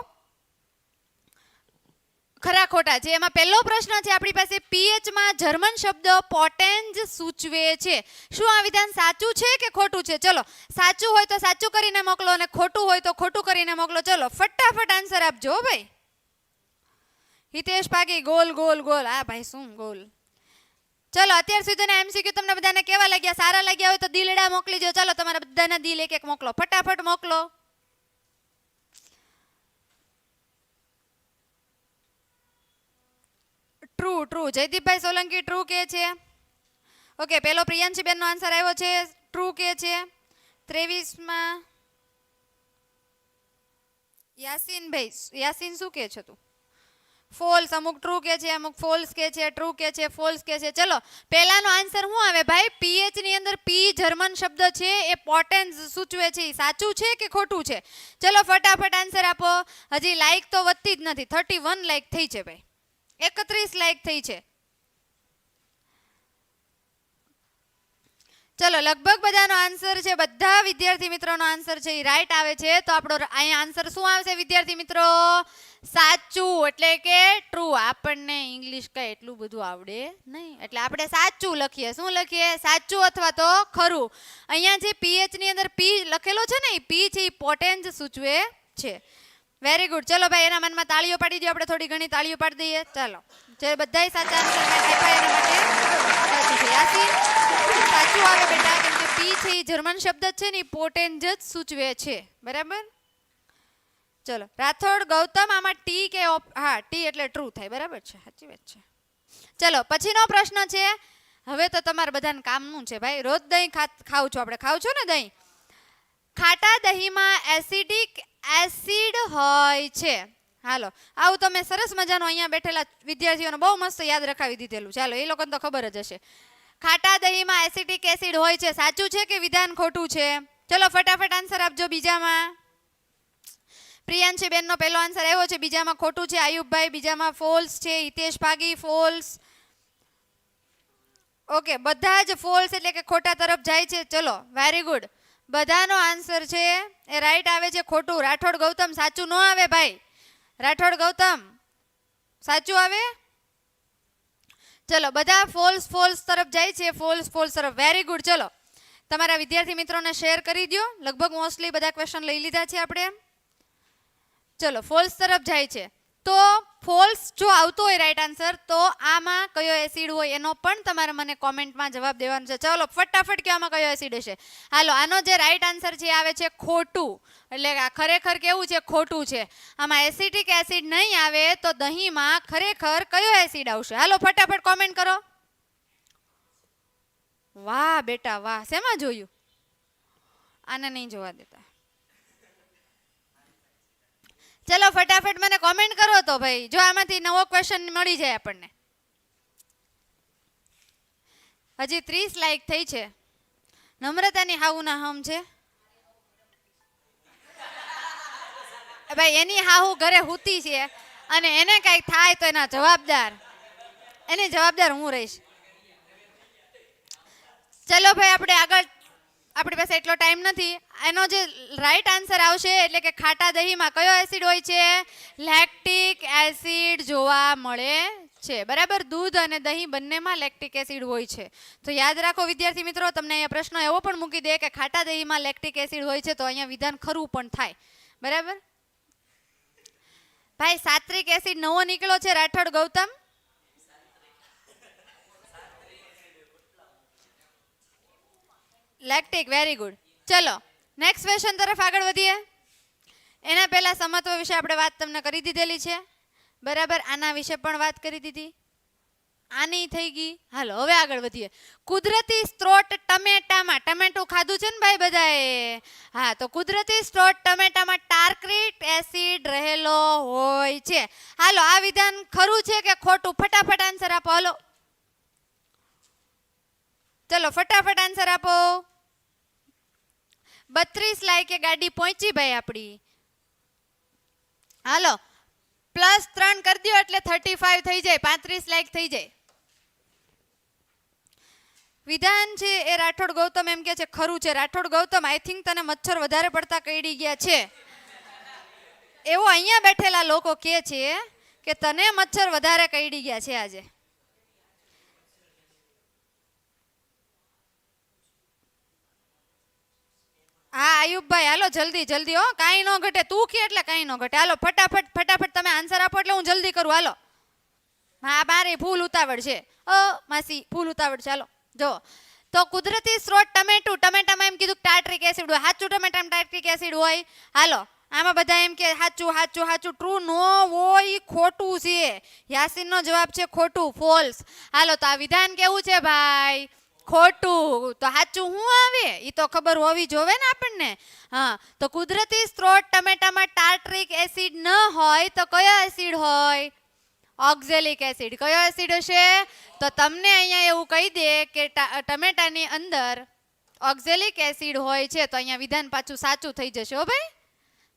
ખરા ખોટા છે. એમાં પહેલો પ્રશ્ન છે આપણી પાસે, પીએચ માં જર્મન શબ્દ પોટેન્જ સૂચવે છે. શું આ વિધાન સાચું છે કે ખોટું છે? ચલો સાચું હોય તો સાચું કરીને મોકલો અને ખોટું હોય તો ખોટું કરીને મોકલો. ચલો ફટાફટ આન્સર આપજો ભાઈ. હિતેશ પાગી ગોલ ગોલ ગોલ. આ ભાઈ શું ગોલ? ચલો અત્યાર સુધીના એમસીક્યુ તમને બધાને કેવા લાગ્યા? સારા લાગ્યા હોય તો દિલડા મોકલી દો. ચલો તમારા બધાના દિલ એક એક મોકલો, ફટાફટ મોકલો. True true. જયદીપભાઈ સોલંકી ટ્રુ કે છે. ઓકે, પેલો પ્રિયાંશી બેનનો આન્સર આવ્યો છે, ટ્રુ કે છે. 23માં યાસીનભાઈ, યાસીન શું કે છે તું? ફોલ્સ, અમુક ટ્રુ કે છે, અમુક ફોલ્સ કે છે, ટ્રુ કે છે, ફોલ્સ કે છે. ચલો પહેલાનો આન્સર શું આવે ભાઈ? પીએચ ની અંદર પી જર્મન શબ્દ છે એ પોટેન્સ સૂચવે છે, એ સાચું છે કે ખોટું છે? ચલો ફટાફટ આન્સર આપો. હજી લાઈક તો વધતી જ નથી. 31 લાઈક થઈ છે ભાઈ, 31 લાઈક થઈ છે. ચલો લગભગ બધાનો આન્સર છે, બધા વિદ્યાર્થી મિત્રોનો આન્સર છે એ રાઈટ આવે છે. તો આપણો અહીંયા આન્સર શું આવશે વિદ્યાર્થી મિત્રો? સાચું એટલે કે ટ્રુ. આપણને ઇંગ્લિશ કઈ એટલું બધું આવડે નહીં એટલે આપણે સાચું લખીએ. શું લખીએ? સાચું અથવા તો ખરું. અહીંયા જે પીએચ ની અંદર પી લખેલો છે ને એ પી છે એ પોટેન્સ સૂચવે છે. Very good. ચલો ભાઈ એના મનમાં તાળીઓ પાડી દો. આપણે થોડી ઘણી તાળીઓ પાડી દઈએ. ચાલો જે બધાય સાચા આન્સર આપ્યા એના માટે સાચું છે. યાસીન સાચું આવે બેટા, કેમ કે પી છે એ જર્મન શબ્દ છે ને એ પોટેન્સ જ સૂચવે છે. બરાબર. ચલો રાઠોડ ગૌતમ, આમાં ટી કે હા ટી એટલે ટ્રુ થાય. બરાબર છે, સાચી વાત છે. ચલો પછીનો પ્રશ્ન છે. હવે તો તમારે બધાને કામનું છે ભાઈ. રોજ દહીં ખાવ છો, આપણે ખાવ છો ને દહીં. ખાટા દહીંમાં એસિડિક એસિડ હોય છે. હાલો આવું તમે સરસ મજાનું અહીંયા બેઠેલા વિદ્યાર્થીઓને બહુ મસ્ત યાદ રખાવી દીધેલું. ચાલો એ લોકોને તો ખબર જ હશે. ખાટા દહીંમાં એસિડિક એસિડ હોય છે, સાચું છે કે વિધાન ખોટું છે? ચલો ફટાફટ આન્સર આપજો. બીજામાં પ્રિયાંશી બેનનો પહેલો આન્સર આવ્યો છે, બીજામાં ખોટું છે. આયુબભાઈ બીજામાં ફોલ્સ છે. હિતેશ ભાગી ફોલ્સ. ઓકે બધા જ ફોલ્સ એટલે કે ખોટા તરફ જાય છે. ચલો વેરી ગુડ. બધાનો આન્સર છે એ રાઈટ આવે છે. ખોટું રાઠોડ ગૌતમ સાચું ન આવે ભાઈ. રાઠોડ ગૌતમ સાચું આવે. ચલો બધા ફોલ્સ ફોલ્સ તરફ જાય છે. ફોલ્સ ફોલ્સ તરફ. Very good. ચલો તમારા વિદ્યાર્થી મિત્રોને શેર કરી દો. લગભગ મોસ્ટલી બધા ક્વેશ્ચન લઈ લીધા છે આપણે. ચલો ફોલ્સ તરફ જાય છે. તો ફોલ્સ જો આવતો હોય રાઈટ આન્સર તો આમાં કયો એસિડ હોય એનો પણ તમારે મને કોમેન્ટમાં જવાબ દેવાનો છે. ચલો ફટાફટ કે આમાં કયો એસિડ હશે. હાલો આનો જે રાઈટ આન્સર છે આવે છે ખોટું. એટલે ખરેખર કેવું છે? ખોટું છે. આમાં એસિડિક એસિડ નહીં આવે તો દહીંમાં ખરેખર કયો એસિડ આવશે? હાલો ફટાફટ કોમેન્ટ કરો. વાહ બેટા વાહ. શેમાં જોયું? આને નહીં જોવા દેતા. ચલો ફટાફટ મને કોમેન્ટ કરો તો ભાઈ, જો આમાંથી નવો ક્વેશ્ચન મળી જાય આપણને. હજી 30 લાઈક થઈ છે. નમ્રતાની હાહુના હમ છે ભાઈ. એની હાહુ ઘરે હુતી છે અને એને કઈ થાય તો એની જવાબદાર હું રહીશ. ચલો ભાઈ આપણે આગળ, આપણી પાસે એટલો ટાઈમ નથી. એનો જે રાઈટ આન્સર આવશે એટલે કે ખાટા દહીંમાં કયો એસિડ હોય છે? લેક્ટિક એસિડ જોવા મળે છે. બરાબર. દૂધ અને દહીં બંનેમાં લેક્ટિક એસિડ હોય છે. તો યાદ રાખો વિદ્યાર્થી મિત્રો, તમને અહીંયા પ્રશ્ન એવો પણ મૂકી દે કે ખાટા દહીંમાં લેક્ટિક એસિડ હોય છે તો અહીંયા વિધાન ખરું પણ થાય. બરાબર. ભાઈ સાત્રિક એસિડ નવો નીકળ્યો છે Rathod Gautam. Lactic. Very good. ચલો નેક્સ્ટ ક્વેશ્ચન તરફ આગળ વધીએ. એના પહેલા સમત્વ વિશે આપણે વાત તમને કરી દીધેલી છે. બરાબર. આના વિશે પણ વાત કરી દીધી. આની થઈ ગઈ. હાલો હવે આગળ વધીએ. કુદરતી સ્ત્રોત ટમેટામાં, ટમેટું ખાધું છે ને ભાઈ બધાએ? હા તો કુદરતી સ્ત્રોત ટમેટામાં ટાર્ટ્રિક એસિડ રહેલો હોય છે. હાલો આ વિધાન ખરું છે કે ખોટું? ફટાફટ આન્સર આપો. હાલો ચલો ફટાફટ આન્સર આપો. 32 લાઈકે ગાડી પહોંચી ભાઈ આપણી. હાલો +3 કરી દો એટલે 35 થઈ જાય. 35 લાઈક થઈ જાય. વિધાન છે એ રાઠોડ ગૌતમ એમ કે છે ખરું છે. રાઠોડ ગૌતમ આઈ થિંક તને મચ્છર વધારે પડતા કરડી ગયા છે એવો અહીંયા બેઠેલા લોકો કે છે કે તને મચ્છર વધારે કરડી ગયા છે આજે. હા આયુબભાઈ હાલો જલ્દી જલ્દી હો, કાંઈ ન ઘટે. તું કે એટલે કાંઈ ન ઘટે. હાલો ફટાફટ તમે આન્સર આપો એટલે હું જલ્દી કરું. હાલો હા મારે ફૂલ ઉતાવળ છે. માસી ફૂલ ઉતાવળ છે. હાલો જો તો કુદરતી સ્ત્રોત ટમેટામાં એમ કીધું ટાર્ટ્રિક એસિડ હોય. સાચું ટમેટામાં ટાર્ટ્રિક એસિડ હોય. હાલો આમાં બધા એમ કે સાચું ટ્રુ નો હોય, ખોટું છે. યાસીનનો જવાબ છે ખોટું, ફોલ્સ. હાલો તો આ વિધાન કેવું છે ભાઈ? ખોટું. તો સાચું શું આવે એ તો ખબર હોવી જોવે ને આપણને. હા તો કુદરતી સ્ત્રોત ટમેટામાં ટાર્ટ્રિક એસિડ ન હોય તો કયો એસિડ હોય? Oxalic acid. કયો એસિડ હશે? તો તમને અહીંયા એવું કહી દે કે ટમેટાની અંદર ઓક્ઝેલિક એસિડ હોય છે તો અહીંયા વિધાન પાછું સાચું થઈ જશે હો ભાઈ.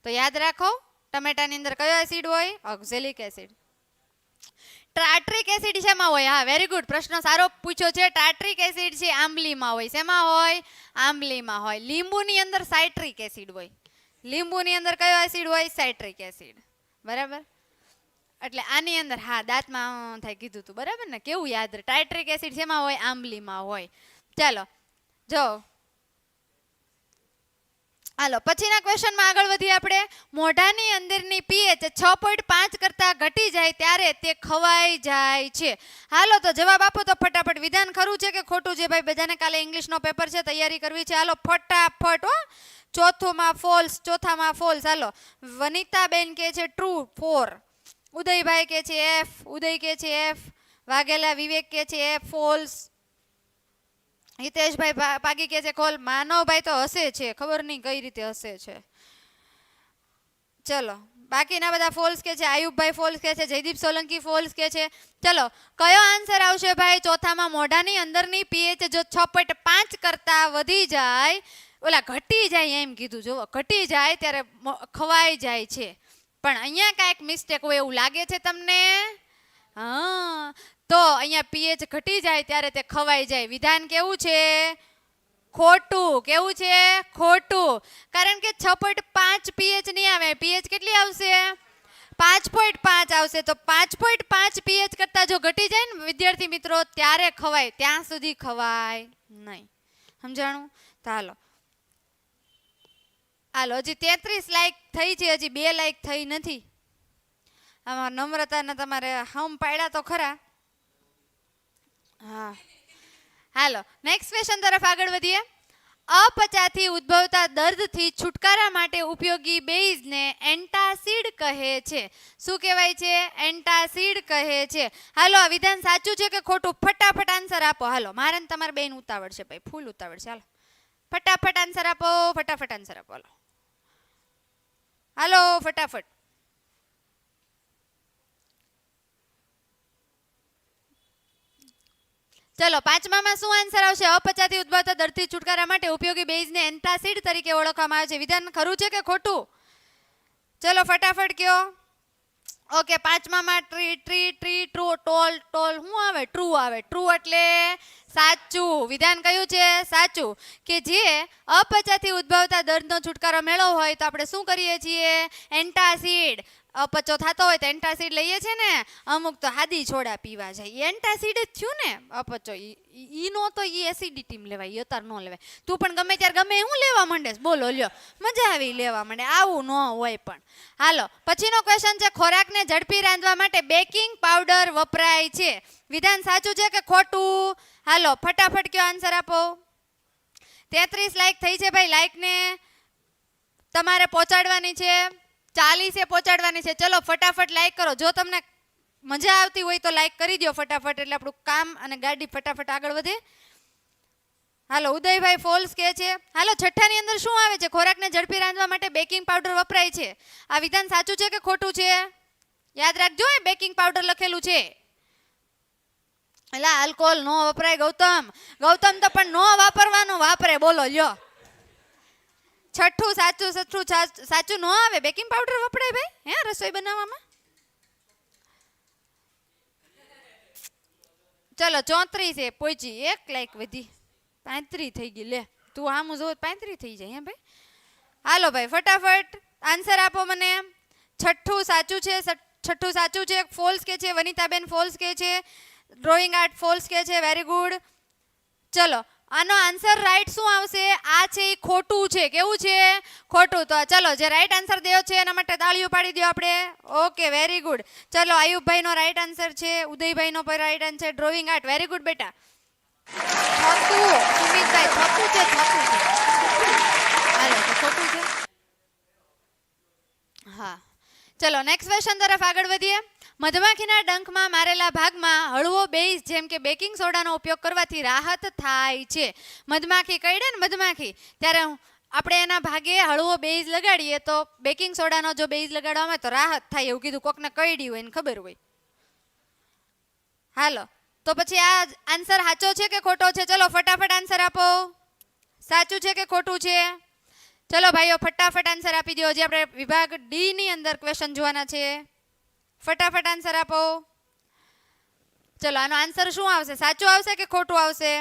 તો યાદ રાખો ટમેટાની અંદર કયો એસિડ હોય? Oxalic acid. ટાર્ટ્રિક એસિડ શેમાં હોય? હા વેરી ગુડ, પ્રશ્ન સારો પૂછ્યો છે. ટાર્ટ્રિક એસિડ છે આંબલીમાં હોય. શેમાં હોય? આંબલીમાં હોય. લીંબુની અંદર સાઇટ્રિક એસિડ હોય. લીંબુની અંદર કયો એસિડ હોય? Citric acid. બરાબર. એટલે આની અંદર હા દાંતમાં થાય કીધું તું બરાબર ને. કેવું યાદ રહે? ટાર્ટ્રિક એસિડ શેમાં હોય? આંબલીમાં હોય. ચાલો જો હાલો પછીના ક્વેશ્ચનમાં આગળ વધીએ આપણે. મોઢાની અંદરની પીએચ 6.5 કરતા ઘટી જાય ત્યારે તે ખવાઈ જાય છે. હાલો તો જવાબ આપો તો ફટાફટ. વિધાન ખરું છે કે ખોટું છે ભાઈ? બધાને કાલે ઇંગ્લિશનો પેપર છે, તૈયારી કરવી છે. હાલો ફટાફટ હો. ચોથામાં ફોલ્સ. હાલો વનિતાબેન કે છે ટ્રુ 4, ઉદયભાઈ કે છે એફ, ઉદય કે છે એફ, વાઘેલા વિવેક કે છે એફ ફોલ્સ, હિતેશભાઈ પાગી કે છે કોલ, માનવભાઈ તો હશે છે, ખબર નહીં કઈ રીતે હશે છે. ચલો બાકીના બધા ફોલ્સ કે છે. આયુબભાઈ ફોલ્સ કે છે, જયદીપ સોલંકી ફોલ્સ કે છે. ચલો કયો આન્સર આવશે ભાઈ? ચોથામાં મોઢાની અંદરની પીએચ જો 6.5 કરતા વધી જાય, ઓલા ઘટી જાય એમ કીધું, જો ઘટી જાય ત્યારે ખવાઈ જાય છે. પણ અહીંયા કાંઈક મિસ્ટેક હોય એવું લાગે છે તમને? હા તો અહીંયા પીએચ ઘટી જાય ત્યારે તે ખવાઈ જાય. વિધાન કેવું છે? ખોટું. કેવું છે? ખોટું. કારણ કે 6.5 પીએચ નહીં આવે. પીએચ કેટલી આવશે? 5.5 આવશે. તો 5.5 પીએચ કરતા જો ઘટી જાય ને વિદ્યાર્થી મિત્રો ત્યારે ખવાય, ત્યાં સુધી ખવાય નહીં. સમજાણું? તો હાલો હજી 33 લાઈક થઈ છે, હજી 2 લાઈક થઈ નથી. આમાં નમ્રતાને તમારે હમ પાડ્યા તો ખરા. હા હાલો નેક્સ્ટ ક્વેશ્ચન તરફ આગળ વધીએ. અપચાથી ઉદ્ભવતા દર્દથી છુટકારા માટે ઉપયોગી બેઝને એન્ટાસિડ કહે છે. શું કહેવાય છે? એન્ટાસિડ કહે છે. હાલો આ વિધાન સાચું છે કે ખોટું? ફટાફટ આન્સર આપો. હાલો મારે ને તમારે બેન ઉતાવળ છે ભાઈ, ફૂલ ઉતાવળ છે. હાલો ફટાફટ આન્સર આપો. ફટાફટ આન્સર આપો. હાલો ફટાફટ. ચલો પાંચમામાં શું આન્સર આવશે? અપચાથી ઉદ્ભવતા દર્દથી છુટકારા માટે ઉપયોગી બેઝને એન્ટાસિડ તરીકે ઓળખવામાં આવે છે. વિધાન ખરું છે કે ખોટું? ચલો ફટાફટ કયો. ઓકે પાંચમામાં ટ્રી ટ્રુ ટોલ શું આવે? ટ્રુ આવે. ટ્રુ એટલે સાચું. વિધાન કયું છે? સાચું. કે જે અપચાથી ઉદ્ભવતા દર્દનો છુટકારો મેળવવો હોય તો આપણે શું કરીએ છીએ? એન્ટાસિડ. અપચો થતો હોય તો એન્ટાસિડ લઈએ છે ને. અમુક તો હાદી છોડા પીવા જાય. એન્ટાસિડ જ થયું ને અપચો. ઈ નો તો ઈ એસિડિટી લેવાય, અતાર નો લેવાય. તું પણ ગમે ત્યારે ગમે હું લેવા માંડેસ. બોલો લ્યો મજા આવી લેવા માંડે. આવું ન હોય પણ. હાલો પછીનો ક્વેશ્ચન છે. ખોરાકને ઝડપી રાંધવા માટે બેકિંગ પાવડર વપરાય છે. વિધાન સાચું છે કે ખોટું? હાલો ફટાફટ કયો આન્સર આપો. 33 લાઈક થઈ છે ભાઈ. લાઈકને તમારે પહોંચાડવાની છે, 40 પહોંચાડવાની છે. ચલો ફટાફટ લાઈક કરો. જો તમને મજા આવતી હોય તો લાઈક કરી દો ફટાફટ, એટલે આપણું કામ અને ગાડી ફટાફટ આગળ વધે. હાલો ઉદયભાઈ ફોલ્સ કે છે. હાલો છઠ્ઠાની અંદર શું આવે છે? ખોરાકને ઝડપી રાંધવા માટે બેકિંગ પાવડર વપરાય છે. આ વિધાન સાચું છે કે ખોટું છે? યાદ રાખજો એ બેકિંગ પાવડર લખેલું છે. એલા આલ્કોહોલ નો વપરાય ગૌતમ. ગૌતમ તો પણ નો વાપરવાનું વાપરે. બોલો લ્યો. છઠ્ઠું સાચું નો આવે. બેકિંગ પાવડર વપરાય ભાઈ હે રસોઈ બનાવવામાં. ચલો 34 પહોંચી. 1 લાઈક વધી 35 થઈ ગઈ. લે તું આમ જો 35 થઈ જાય હે ભાઈ. હાલો ભાઈ ફટાફટ આન્સર આપો મને. છઠ્ઠું સાચું છે. ફોલ્સ કે છે વનિતાબેન. ફોલ્સ કે છે. ડ્રોઈંગ આર્ટ ફોલ્સ કે છે. Very good. ચલો આનો આન્સર રાઈટ શું આવશે? આ છે એ ખોટું છે. કેવું છે? ખોટું. તો ચલો જે રાઈટ આન્સર દેવો છે એના માટે તાળીઓ પાડી દો આપણે. Okay very good. ચલો આયુબભાઈનો રાઈટ આન્સર છે, ઉદયભાઈનો પણ right answer. Drawing art very good બેટા. સુમિતભાઈ થતું છે. હાલો તો ખોટું છે. હા ચલો નેક્સ્ટ ક્વેશ્ચન તરફ આગળ વધીએ. મધમાખીના ડંખમાં મારેલા ભાગમાં હળવો બેઝ જેમ કે બેકિંગ સોડાનો ઉપયોગ કરવાથી રાહત થાય છે. મધમાખી કરડે ને મધમાખી ત્યારે આપણે એના ભાગે હળવો બેઝ લગાડીએ તો બેકિંગ સોડાનો જો બેઝ લગાડવામાં આવે તો રાહત થાય એવું કીધું. કોકને કરડી હોય ને ખબર હોય. હાલો તો પછી આ આન્સર સાચો છે કે ખોટો છે? ચલો ફટાફટ આન્સર આપો. સાચું છે કે ખોટું છે? ચલો ભાઈઓ ફટાફટ આન્સર આપી દો. હજી આપણે વિભાગ ડી ની અંદર ક્વેશ્ચન જોવાના છે. ફટાફટ આન્સર આપો. ચલો આનો આન્સર શું આવશે? સાચું આવશે કે ખોટું આવશે?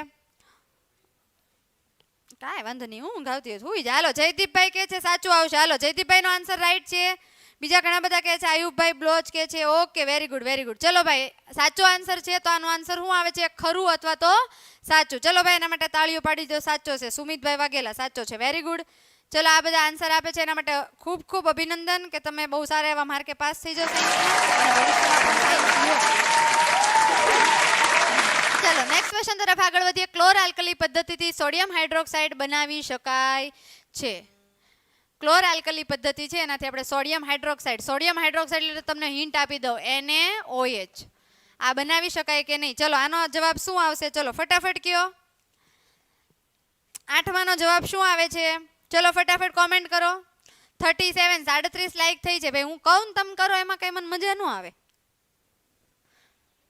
કાંઈ વાંધો નહીં, હું ગાવતી હોય હુઈ જા. હાલો જયદીપભાઈ કે છે સાચું આવશે. હાલો જયદીપભાઈનો આન્સર રાઈટ છે. બીજા ઘણા બધા કહે છે, આયુબભાઈ બ્લોચ કે છે. Okay very good very good. ચલો ભાઈ સાચો આન્સર છે તો આનો આન્સર શું આવે છે? ખરું અથવા તો સાચું. ચલો ભાઈ એના માટે તાળીઓ પાડી દો. સાચો છે. સુમિતભાઈ વાઘેલા સાચો છે. Very good. ચલો આ બધા આન્સર આપે છે એના માટે ખૂબ ખૂબ અભિનંદન કે તમે બહુ સારા એવા માર્કે પાસ થઈ જશો. ચલો નેક્સ્ટ ક્વેશ્ચન તરફ આગળ વધીએ. ક્લોર આલ્કલી પદ્ધતિથી સોડિયમ હાઇડ્રોક્સાઇડ બનાવી શકાય છે. ક્લોર આલ્કલી પદ્ધતિ છે એનાથી આપણે સોડિયમ હાઇડ્રોક્સાઇડ એટલે તમને હિન્ટ આપી દઉં, NaOH. આ બનાવી શકાય કે નહીં? ચલો આનો જવાબ શું આવશે? ચલો ફટાફટ કયો. 8માનો જવાબ શું આવે છે? ચલો ફટાફટ કોમેન્ટ કરો. 37 37 લાઈક થઈ છે ભાઈ. હું કહું તમે કરો એમાં કઈ મને મજા ન આવે.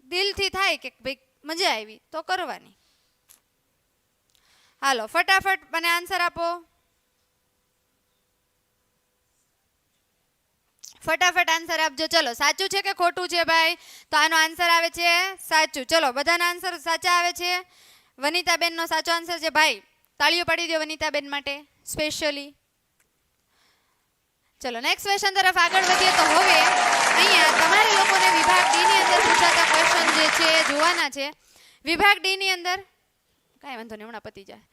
દિલથી થાય કે ભાઈ મજા આવી તો કરવાની. હાલો ફટાફટ મને આન્સર આપો. ફટાફટ આન્સર આપજો. ચલો સાચું છે કે ખોટું છે ભાઈ? તો આનો આન્સર આવે છે સાચું. ચલો બધાના આન્સર સાચા આવે છે. વનિતાબેનનો સાચો આન્સર છે ભાઈ. તાળીઓ પાડી દો વનિતાબેન માટે સ્પેશિયલી. ચલો નેક્સ્ટ ક્વેશ્ચન તરફ આગળ વધીએ. તો હવે અહીંયા તમારે લોકોને વિભાગ ડી ની અંદર પૂછાતા ક્વેશ્ચન જે છે જોવાના છે. વિભાગ ડી ની અંદર કાંઈ વાંધો નહીં, હમણાં પતી જાય.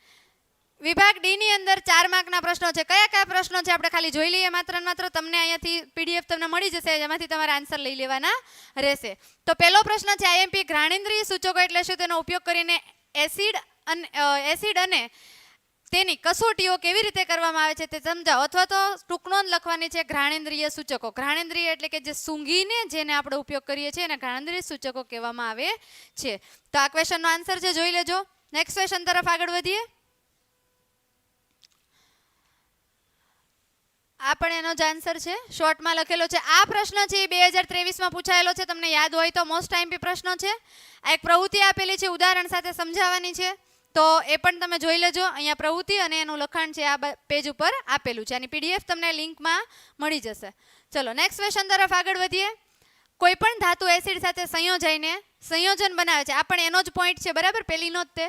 વિભાગ ડી ની અંદર 4 માર્કના પ્રશ્નો છે. કયા કયા પ્રશ્નો છે આપણે ખાલી જોઈ લઈએ. માત્ર ને માત્ર તમને અહીંયાથી PDF તમને મળી જશે, જેમાંથી તમારે આન્સર લઈ લેવાના રહેશે. તો પહેલો પ્રશ્ન છે આઈએમપી ઘ્રાણેન્દ્રિય સૂચકો એટલે શું? તેનો ઉપયોગ કરીને એસિડ અને તેની કસોટીઓ કેવી રીતે કરવામાં આવે છે તે સમજાવો. અથવા તો ટૂંક નોંધ લખવાની છે ઘ્રાણેન્દ્રિય સૂચકો. ઘ્રાણેન્દ્રિય એટલે કે જે સૂંઘીને જેને આપણે ઉપયોગ કરીએ છીએ એને ઘ્રાણેન્દ્રિય સૂચકો કહેવામાં આવે છે. તો આ ક્વેશ્ચનનો આન્સર છે, જોઈ લેજો. નેક્સ્ટ ક્વેશ્ચન તરફ આગળ વધીએ. આ પણ એનો જ આન્સર છે, શોર્ટમાં લખેલો છે. આ પ્રશ્ન છે એ 2023માં પૂછાયેલો છે. તમને યાદ હોય તો મોસ્ટ આઈએમપી પ્રશ્ન છે. આ એક પ્રવૃત્તિ આપેલી છે, ઉદાહરણ સાથે સમજાવવાની છે. તો એ પણ તમે જોઈ લેજો. અહીંયા પ્રવૃત્તિ અને એનું લખાણ છે આ પેજ ઉપર આપેલું છે. આની PDF તમને લિંકમાં મળી જશે. ચલો નેક્સ્ટ ક્વેશ્ચન તરફ આગળ વધીએ. કોઈ પણ ધાતુ એસિડ સાથે સંયોજાઈને સંયોજન બનાવે છે. આ પણ એનો જ પોઈન્ટ છે બરાબર, પહેલીનો જ તે.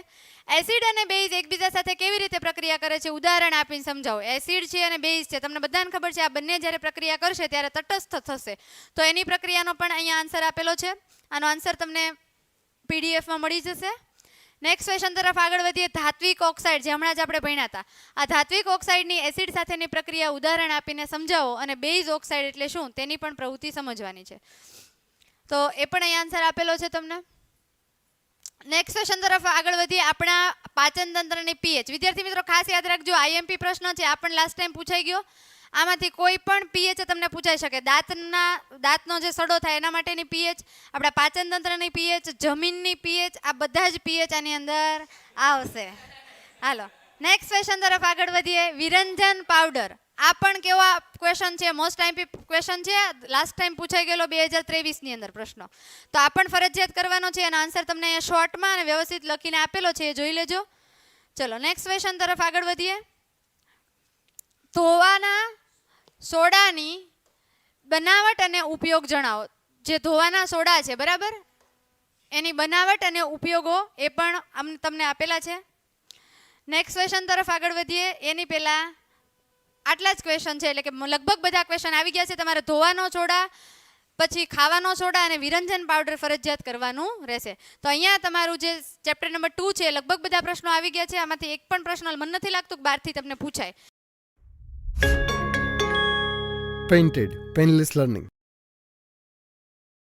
એસિડ અને બેઝ એકબીજા સાથે કેવી રીતે પ્રક્રિયા કરે છે? ઉદાહરણ આપીને સમજાવો. એસિડ છે અને બેઝ છે, તમને બધાને ખબર છે આ બંને જ્યારે પ્રક્રિયા કરશે ત્યારે તટસ્થ થશે. તો એની પ્રક્રિયાનો પણ અહીંયા આન્સર આપેલો છે. આનો આન્સર તમને PDFમાં મળી જશે. નેક્સ્ટ ક્વેશ્ચન તરફ આગળ વધીએ. ધાત્વિક ઓક્સાઇડ જે હમણાં જ આપણે ભણ્યા હતા, આ ધાત્વિક ઓક્સાઇડની એસિડ સાથેની પ્રક્રિયા ઉદાહરણ આપીને સમજાવો. અને બેઝ ઓક્સાઇડ એટલે શું તેની પણ પ્રવૃત્તિ સમજવાની છે. તો એ પણ અહીં આન્સર આપેલો છે તમને. નેક્સ્ટ ક્વેશ્ચન તરફ આગળ વધીએ. આપણા પાચન તંત્રની pH. વિદ્યાર્થી મિત્રો ખાસ યાદ રાખજો, આઈએમપી પ્રશ્ન છે. આ પણ લાસ્ટ ટાઈમ પૂછાઈ ગયો. આમાંથી કોઈ પણ pH તમને પૂછાઈ શકે. દાંતનો જે સડો થાય એના માટેની pH, આપણા પાચન તંત્રની pH, જમીનની pH, આ બધા જ pH આની અંદર આવશે. હાલો નેક્સ્ટ ક્વેશ્ચન તરફ આગળ વધીએ. વિરંજન પાવડર. આ પણ કેવા ક્વેશ્ચન છે? મોસ્ટ આઈએમપી ક્વેશ્ચન છે. લાસ્ટ ટાઈમ પૂછાઈ ગયેલો 2023ની અંદર પ્રશ્નો. તો આ પણ ફરજિયાત કરવાનો છે. એનો આન્સર તમને અહીંયા શોર્ટમાં અને વ્યવસ્થિત લખીને આપેલો છે, એ જોઈ લેજો. ચલો નેક્સ્ટ ક્વેશ્ચન તરફ આગળ વધીએ. ધોવાના સોડાની બનાવટ અને ઉપયોગ જણાવો. જે ધોવાના સોડા છે બરાબર, એની બનાવટ અને ઉપયોગો એ પણ તમને આપેલા છે. નેક્સ્ટ ક્વેશ્ચન તરફ આગળ વધીએ. એની પહેલા આટલા જ ક્વેશ્ચન છે, એટલે કે લગભગ બધા ક્વેશ્ચન આવી ગયા છે. તમારે ધોવાનો સોડા, પછી ખાવાનો સોડા અને વિરંજન પાવડર ફરજિયાત કરવાનું રહેશે. તો અહીંયા તમારું જે ચેપ્ટર નંબર 2 છે, લગભગ બધા પ્રશ્નો આવી ગયા છે. આમાંથી એક પણ પ્રશ્ન મને નથી લાગતું કે બહારથી તમને પૂછાય. Painted Painless Learning.